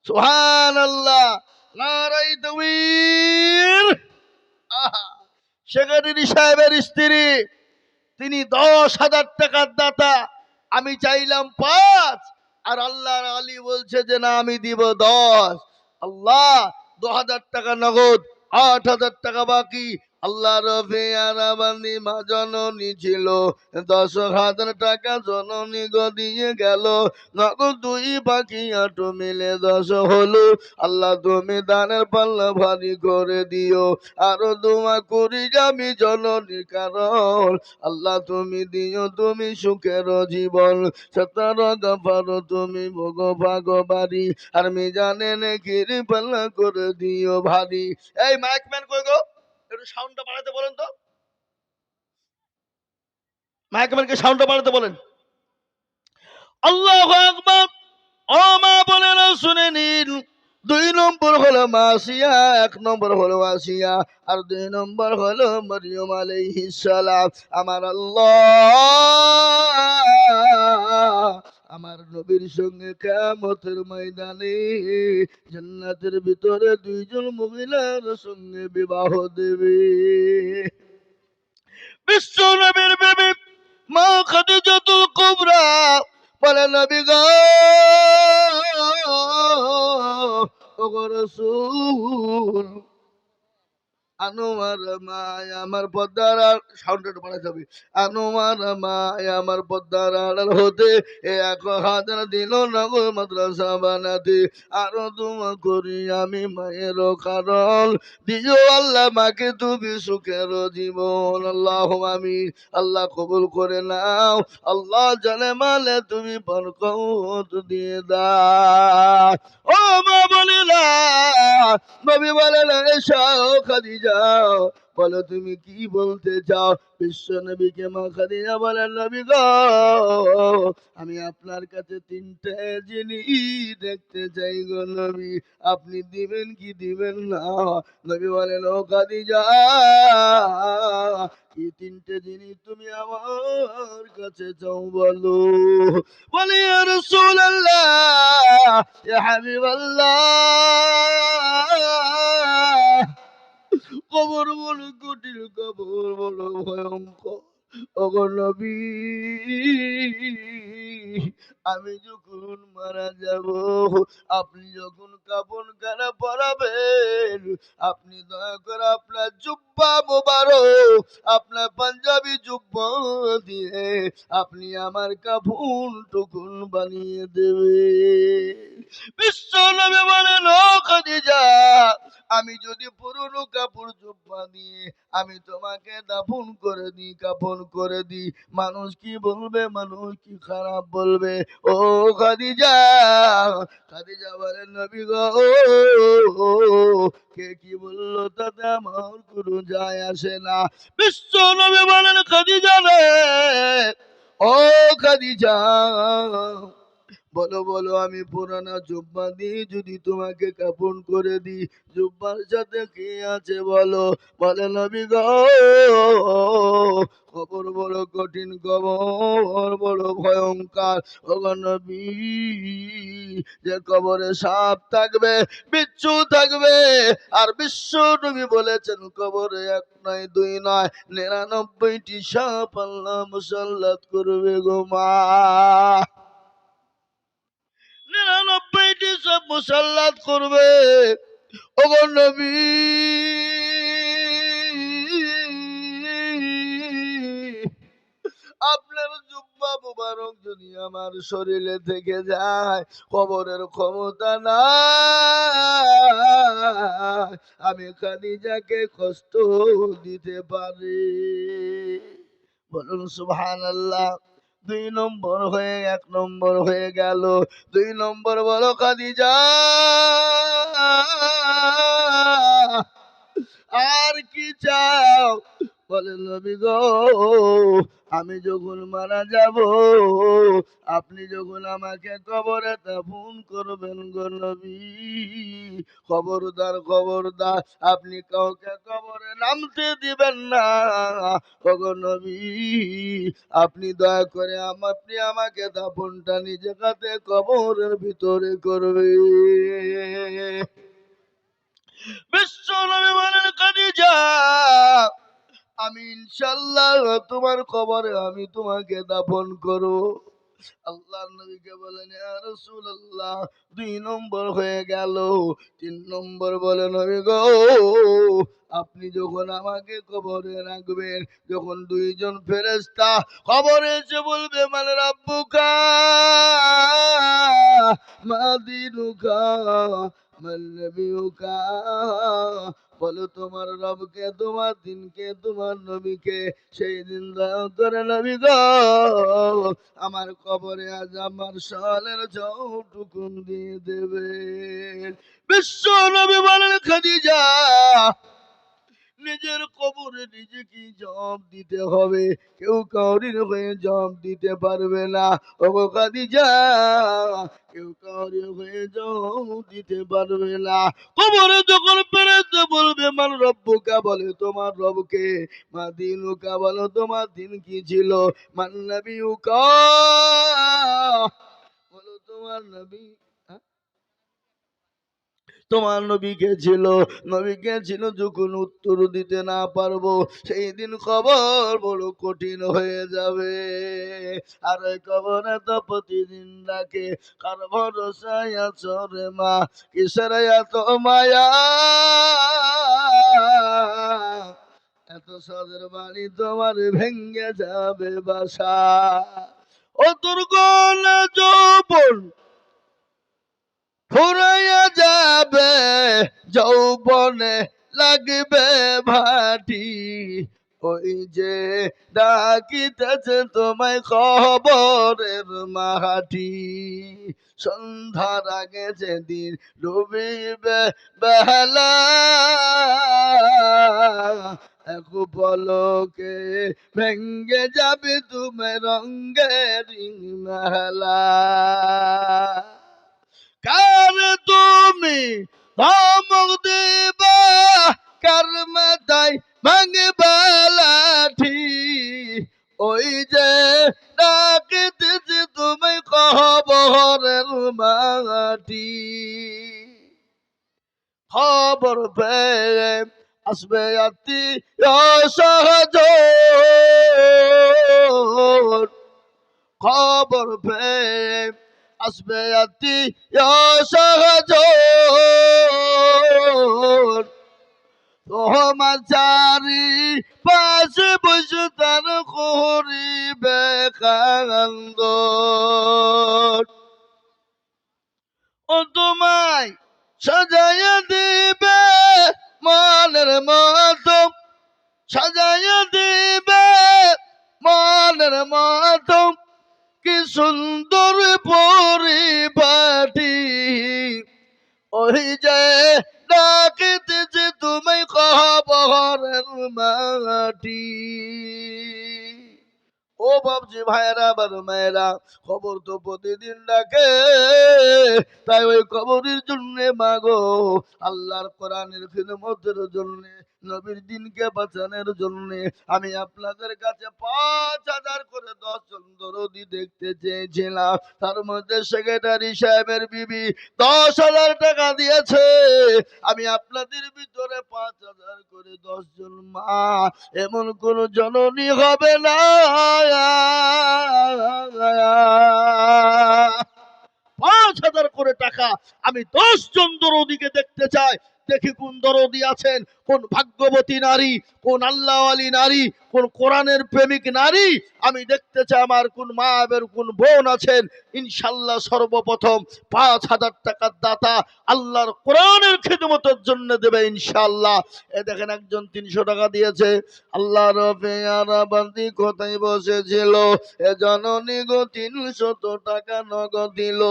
সুবহানাল্লাহ, নারায়ে তাকবীর। আহা, সেখানে সাহেবের স্ত্রী, তিনি 10,000 টাকার দাতা, আমি চাইলাম 5, আর আল্লাহর আলী বলছে যে না আমি দিব 10। আল্লাহ 2,000 টাকা নগদ, 8,000 টাকা বাকি। আল্লাহ রফে আরাবানি মা জননী ছিল, 10,000 টাকা জননী গো দিয়ে গেল, নগদ 2 বাকি 8 মিলে 10 হলো। আল্লাহ তুমি দানের পাল্লা ভারী করে দিও, আরো দোয়া করি আমি জননী, কারণ আল্লাহ তুমি দিও তুমি সুখের জীবন, সতর গফারো তুমি ভোগ ভাগবাড়ি, আর মিজানে নেকির পাল্লা করে দিও ভারী। এই মাইক ম্যান কই গো, একটু সাউন্ডটা বাড়াতে বলেন তো, মাইক ম্যানকে সাউন্ডটা বাড়াতে বলেন। আল্লাহু আকবার। ও মা বোনেরা শুনে নিন, 2 নম্বর হলো মাসিয়া, 1 নম্বর হলো আসিয়া, আর 2 নম্বর হলো মরিয়ম আলাইহিস সালাম। আমার আল্লাহ আমার নবীর সঙ্গে কিয়ামতের ময়দানে জান্নাতের ভিতরে 2 জন মহিলার সঙ্গে বিবাহ দেবে। বিশ্ব নবীর বিবি মা খাদিজাতুল কুবরা বলে, নবী গো, ওগো রাসূল, আনোয়ার মায় আমার পদ্মার সাউন্ড একটু বাড়াতে হবে, আনোয়ার মায় আমার পদ্মার আড়াল হতে 1,000 দিল নগর মাদ্রাসা বানাতে, আরো দোয়া করি আমি মায়ের কারণ, দিও আল্লাহ মাকে তুমি সুখের জীবন। আল্লাহ আমিন। আল্লাহ কবুল করে নাও, আল্লাহ জানে মালে তুমি বরকত দিয়ে দাও। ও মা বলে না, নবী বলে না, এসো খাদিজা, বলো তুমি কি বলতে চাও। বিশ্ব নবীকে মা খাদিজা বলেন, নবী গো, আমি আপনার কাছে 3টে জিনিস দেখতে চাই গো নবী, আপনি দিবেন কি দিবেন না। নবী বলেন, ও খাদিজা, কি 3টে জিনিস তুমি আমার কাছে চাও বলো। বলে, ইয়া রাসূলুল্লাহ, ইয়া হাবিবাল্লাহ, কবর বড় কঠিন, কবর বড় ভয়ঙ্কর, ওগো নবী, আমি যখন মারা যাব, আপনি যখন কাফন খানা পরাবেন, আপনি দয়া করে আপনার জুব্বা মোবারক, আপনার পাঞ্জাবি জুব্বা দিয়ে আপনি আমার কাফন টুকুন বানিয়ে দেবে। বিশ্ব নবী বলেন, ও খাদিজা, আমি যদি পুরনো কাপড় জুব্বা দিয়ে আমি তোমাকে দাফন করে দিই, কাফন করে দিই, মানুষ কি বলবে, মানুষ কি খারাপ বলবে। ও খাদিজা, খাদিজা বলেন, নবী গো, কে কি বললো তাতে আমার কোনো যায় আসে না। বিশ্ব নবী বলেন, খাদিজা রে, ও খাদিজা, বলো বলো, আমি পুরানা জুব্বা দিয়ে যদি তোমাকে কাপন করে দিই, জুব্বার সাথে কি আছে বলো? বলে নবী গো, খবর বড় কঠিন, খবর বড় ভয়ঙ্কর। ও গো নবী, যে কবরে সাপ থাকবে, বিচ্ছু থাকবে, আর বিশ্ব নবী বলেছেন কবরে এক নয় দুই নয় 99টি সাপ আল্লাহ মুসাল্লাত করবে গো মা। 99টি সাপ মুসাল্লাত করবে। ও গো নবী, আপনার জুব্বা মুবারক যদি আমার শরীরে থেকে যায়, কবরের ক্ষমতা না, আমি খাদিজাকে কষ্ট দিতে পারি। বলুন সুবহানাল্লাহ। 2 নম্বর হয়ে 1 নম্বর হয়ে গেল। 2 নম্বর বলো খাদিজা, আর কি চাও? বলে নবী গো, আমি যখন মারা যাব, আপনি যখন আমাকে কবরে দাফন করবেন গো নবী, খবরদার খবরদার, আপনি কাউকে কবরে নামতে দিবেন না। ও গো নবী, আপনি দয়া করে আপনি আমাকে দাফনটা নিজে হাতে কবরের ভিতরে করবে। বিশ্ব নবী বলেন খাদিজা, আমি ইনশাল্লাহ তোমার কবরে আমি তোমাকে দাফন করব। আল্লাহ নবীকে বলেন ইয়া রাসূলুল্লাহ, 2 নম্বর হয়ে গেল। 3 নম্বর বলে নবী গো, আপনি যখন আমাকে কবরে রাখবেন, যখন 2 জন ফেরেশতা কবরে এসে বলবে মান রাব্বুকা মা দীনুকা মান নবিয়ুকা, বলো তোমার রবকে, তোমার দিনকে, তোমার নবীকে। সেই দিন দয়া করে নবী গো, আমার কবরে আজ আমার সালের যৌটুকুন দিয়ে দেবে। বিশ্ব নবী বলেন খাদিজা, নিজের কবরে নিজেকে জবাব দিতে হবে, কেউ কাউরির হয়ে জবাব দিতে পারবে না। ওগো খাদিজা, কেউ কাউরির হয়ে জবাব দিতে পারবে না। কবরে যখন ফেরেশতা বলবে মান রব্বুকা, বলে তোমার রবকে। মা দিনুকা, বলো তোমার দিন কি ছিল। মান নবিয়ুকা, বলো তোমার নবী, তোমার নবীকে ছিল, নবীকে ছিল। যখন উত্তর দিতে না পারবো, সেই দিন খবর বড় কঠিন হয়ে যাবে। আর ওই কবরে তো প্রতিদিন ডাকে, কার ভরসায় আছো রে মা, কিসের এত মায়া, এত সদের বাড়ি তোমার ভেঙ্গে যাবে বাসা। ও দুর্গল যৌবন ফুরাইয়া যাবে, যৌবনে লাগবে ভাটি, ওই যে ডাকিতেছে তোমায় খবরের মাটি। সন্ধ্যার আগে যেদিন ডুবিবে বেলা, এক পলকে ভেঙ্গে যাবে তুমি রঙ্গের মেলা। কার তুমি ধমক দিবা, কার মাথায় ভাঙবা লাঠি, ওই যে ডাকিতেছে তুমি কবরের মাটি। খবর পেয়ে আসবে আত্মীয় সহজন, খবর পেয়ে আসবে আত্মীয় সহজন, তোমার চারি পাশে বসে তার করিবে কান্দন। ও তোমায় সাজাইয়া দিবে মনের মতো, সাজাইয়া দিবে মনের মতো, কি সুন্দর পরিপাটি, ওই যে ডাকিতেছে তুমি খবরের মাটি। ও বাবজি ভাইয়েরা আমার মায়েরা, খবর তো প্রতিদিন ডাকে, তাই ওই খবরের জন্য মাগো, আল্লাহর কোরআনের খিদমতের জন্য, নবীর দিনকে বাঁচানোর জন্য আমি আপনাদের কাছে 5,000 করে 10 জন দরদি দেখতে চেয়েছিলাম। তার মধ্যে সেক্রেটারি সাহেবের বিবি 10,000 টাকা দিয়েছে। আমি আপনাদের ভিতরে 5,000 করে 10 জন মা, এমন কোন জননী হবে না 5,000 করে টাকা আমি 10 জন দরদিকে দেখতে চাই। দেখি কোন দরদি আছেন, কোন ভাগ্যবতী নারী, কোন আল্লাহওয়ালী নারী, কোন কোরআনের প্রেমিক নারী। আমি দেখতে চাই আমার কোন মা এবং কোন বোন আছেন। ইনশাল্লাহ সর্বপ্রথম 5,000 টাকার দাতা আল্লাহর কোরআনের খিদমতের জন্য দেবে ইনশাল্লাহ। এ দেখেন একজন 300 টাকা দিয়েছে। আল্লাহ রফিয়ারা বান্দি কোথায় বসেছিল, এ জননী গো 300 টাকা নগদ দিল।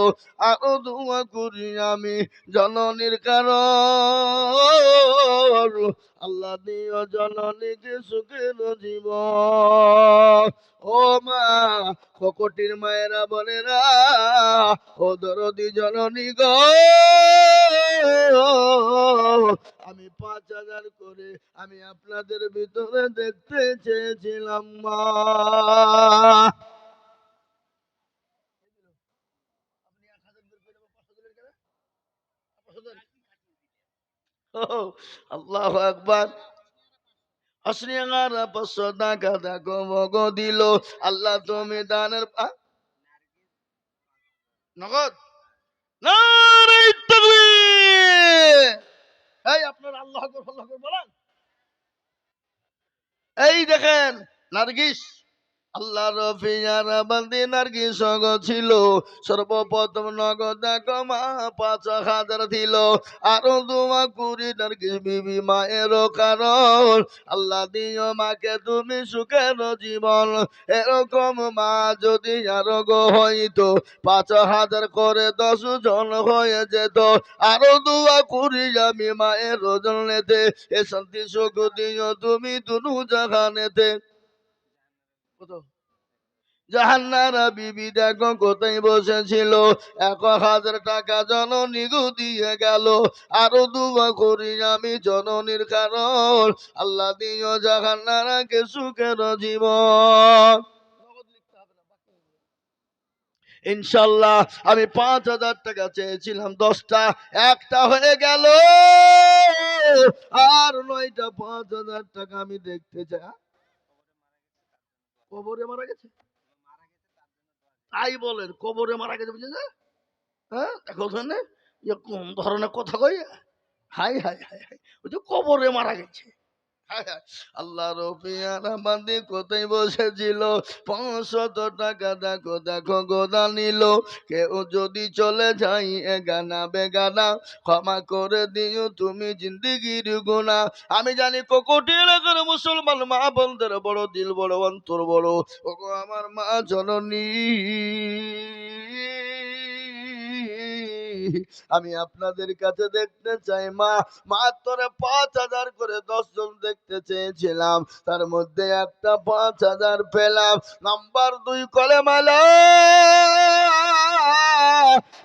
আরো দোয়া করি আমি জননীর কারণ, আল্লাহ দিও জননীকে সুখের জীবন। ও মা, ফকটির মায়েরা বোনেরা, ও দরদি জননী গো, আমি 5,000 করে আমি আপনাদের ভিতরে দেখতে চেয়েছিলাম মা। আল্লাহু আকবার। আসনিয়ার 500 টাকা দেখো মগো দিল। আল্লাহ তুমি দানের নগদ নারে তাকবীর। এই আপনার আল্লাহু আকবার আল্লাহু আকবার বলেন। এই দেখেন নার্গিস, আল্লাহ রফিয়ারা বান্দি নার্গিস ছিল। সর্বপ্রথম নগদ দেখো মা 5,000 দিল। আরো দোয়া করি নার্গিস বিবি মায়ের কারণ, আল্লাহ দিও মাকে তুমি সুখের জীবন। এরকম মা যদি আরো গো হইতো 5,000 করে 10 জন হয়ে যেত। আরো দোয়া করি আমি মায়ের জন্যতে, এ শান্তি সুখ দিও তুমি দুনু জাহানেতে। কত জাহান্নারা বিবি দেখো কোথায় বসেছিল, 1,000 টাকা জননী গো দিয়ে গেল। আরো দোয়া করি আমি জননীর কারণ, আল্লাহ দিও জাহান্নারাকে সুখের জীবন। ইনশাল্লাহ আমি 5,000 টাকা চেয়েছিলাম, 10টা, একটা হয়ে গেল। আর 9টা 5,000 টাকা আমি দেখতে চাই। কবরে মারা গেছে, তাই বলেন কবরে মারা গেছে বুঝেছে। হ্যাঁ দেখো ওখানে কোন ধরনের কথা কই। হাই হাই হাই হাই, ওই যে কবরে মারা গেছে। আল্লাহ রফিয়ারা বান্দি কোথায় বসেছিল, 500 টাকা দেখো দেখো গোদা নিল। কেউ যদি চলে যাই এগানা বেগানা, ক্ষমা করে দিও তুমি জিন্দিগির গুনাহ। আমি জানি কোটি এলাকার মুসলমান মা বোনদের বড় দিল বড় অন্তর বড়। ওগো আমার মা জননী, আমি আপনাদের কাছে দেখতে চাই মা। মাত্র 5,000 করে 10 জন দেখতে চেয়েছিলাম, তার মধ্যে একটা 5,000 পেলাম। নাম্বার 2 কলেমা লা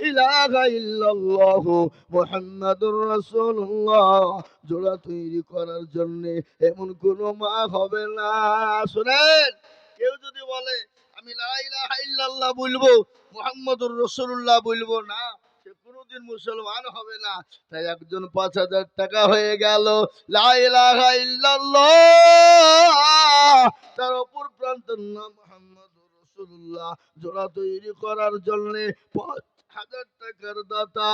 ইলাহা ইল্লাল্লাহু মুহাম্মাদুর রাসূলুল্লাহ জোড়া তৈরি করার জন্য এমন কোন মা হবে না। শুনেন, কেউ যদি বলে আমি লা ইলাহা ইল্লাল্লাহ বলবো, মুহাম্মাদুর রাসূলুল্লাহ বলবো না, সে কোনোদিন মুসলমান হবে না। তাই একজন 5,000 টাকা হয়ে গেল, লা ইলাহা ইল্লাল্লাহ, তার অপর প্রান্তের নাম মুহাম্মাদুর রাসূলুল্লাহ জোড়া তৈরি করার জন্য 5,000 টাকার দাতা।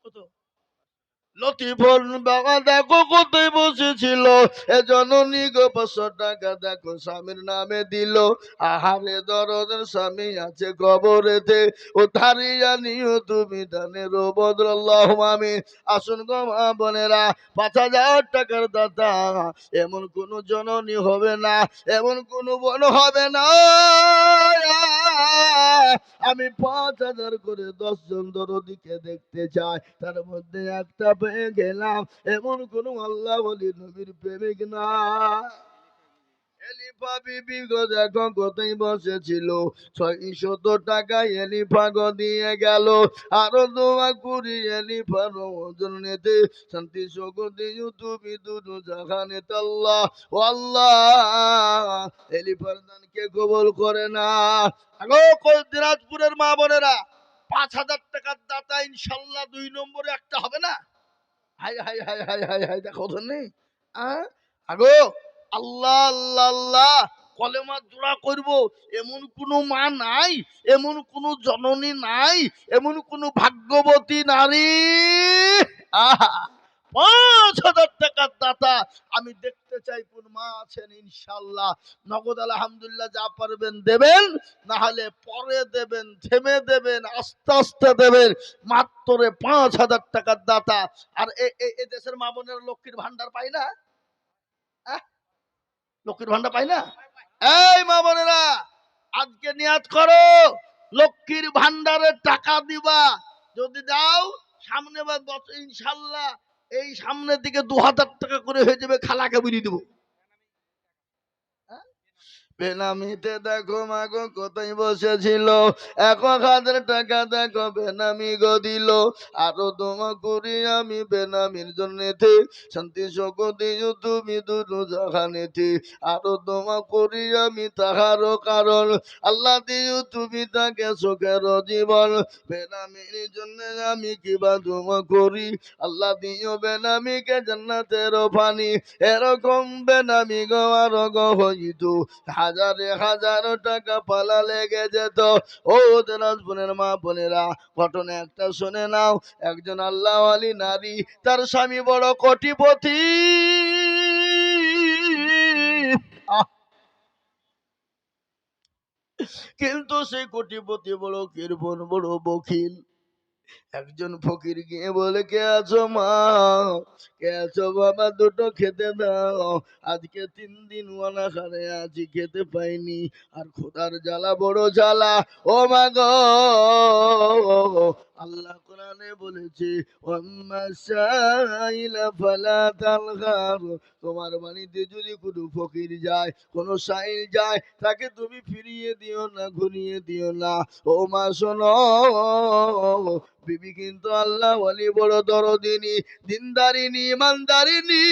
কত লতিফল বাবা দেখো কোথায় বসেছিল, এ জননী গো 500 টাকা দেখো স্বামীর নামে দিল। আহারে দরদের স্বামী আছে কবরেতে, ও ধারিয়া নিও তুমি দানের বদল আল্লাহুম্মা আমিন। আসুন গো মা বোনেরা, 5,000 টাকার দাতা এমন কোন জননী হবে না, এমন কোন বোন হবে না। আমি 5,000 করে 10 জন দরদিকে দেখতে চাই, তার মধ্যে একটা পেয়ে গেলাম, এমন কোন আল্লাহ ওলি নবীর প্রেমিক না। এলিফা বিবি গো দেখো কোথায় বসেছিল, 600 টাকা এলিফা গো দিয়ে গেল। আরো দোয়া করি এলিফার ওজন নিতে, শান্তি শোকতে তুমি দুটো জাহানে আল্লাহ ও আল্লাহ এলিফার দানকে কবুল করে না। আগো দিনাজপুরের মা বোনেরা, 5,000 টাকার দাতা ইনশাল্লাহ 2 নম্বরে একটা হবে না? High high high high high high, দেখো তো নেই। আগো আল্লাহ আল্লাহ আল্লাহ কলেমা জোড়া করব, এমন কোন মা নাই, এমন কোন জননী নাই, এমন কোন ভাগ্যবতী নারী, আহা 5,000 টাকার দাতা আমি দেখতে চাই কোন মা আছেন। ইনশাল্লাহ নগদ আলহামদুলিল্লাহ যা পারবেন দেবেন, না হলে পরে দেবেন, থেমে দেবেন, আস্তে আস্তে দেবেন। মাত্র 5,000 টাকার দাতা। আর এই দেশের মা বোনের লক্ষ্মীর ভান্ডার পাই না? লক্ষ্মীর ভান্ডার পাই না? এই মা বোনেরা, আজকে নিয়াত করো লক্ষ্মীর ভান্ডারের টাকা দিবা। যদি দাও সামনে ইনশাল্লাহ এই সামনের দিকে 2,000 টাকা করে হয়ে যাবে, খালাকে বুঝিয়ে দেবো। বেনামিতে দেখো মাগো কোথায় বসেছিল, 1,000 টাকা দেখো বেনামি গো দিল। আরো তোমা করি আমি বেনামির জন্যেতে, শান্তি শোকতে তুমি দুটো জাহানেতে। আরো তোমা করি আমি তাহারও কারণ, আল্লাহ দিও তুমি তাকে সুখের জীবন। বেনামির জন্য আমি কিবা তোমা করি, আল্লাহ দিও বেনামিকে জান্নাতের পানি। এরকম বেনামি গো আরো গো হইতো, হাজারে হাজার টাকা পালা লেগে যেত। ও দিনাজপুরের মা বোনেরা, ঘটনা একটা শুনে নাও। একজন আল্লাহ আলী নারী, তার স্বামী বড় কোটিপতি। কিন্তু সেই কোটিপতি বড় কিরপন, বড় বখিল। একজন ফকির গিয়ে বলে, কে আছো মা, কে আছো বাবা, দুটো খেতে দাও। আজকে 3 দিন অনাহারে আছি, খেতে পাইনি, আর খোদার জ্বালা বড় জ্বালা। ও মা গো, আল্লাহ কোরআনে বলেছে, তোমার বাড়িতে যদি কোনো ফকির যায়, কোন সাইল যায়, তাকে তুমি ফিরিয়ে দিও না, ঘুরিয়ে দিও না। ও মা শোনো, বিবি কিন্তু আল্লাহ ওয়ালি, বড় দরদিনী, দিনদারিনী, ইমানদারিনী।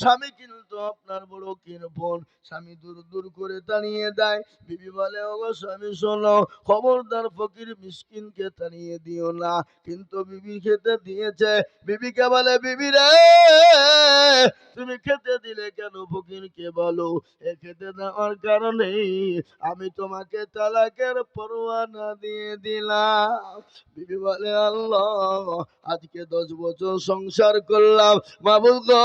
স্বামী কিন্তু আপনার বড় কিরপন, স্বামী দূর দূর করে তাড়িয়ে দেয়। বিবি বলে, ওগো স্বামী শোনো, খবরদার ফকির মিসকিনকে তাড়িয়ে দিও না। কিন্তু বিবি খেতে দিয়েছে। বিবিকে বলে, বিবি রে, তুমি খেতে দিলে কেন ফকিরকে বলো। এ খেতে দেওয়ার কারণে আমি তোমাকে তালাকের পরোয়ানা দিয়ে দিলাম। বিবি বলে, আল্লাহ আজকে 10 বছর সংসার করলাম, মাবুদ গো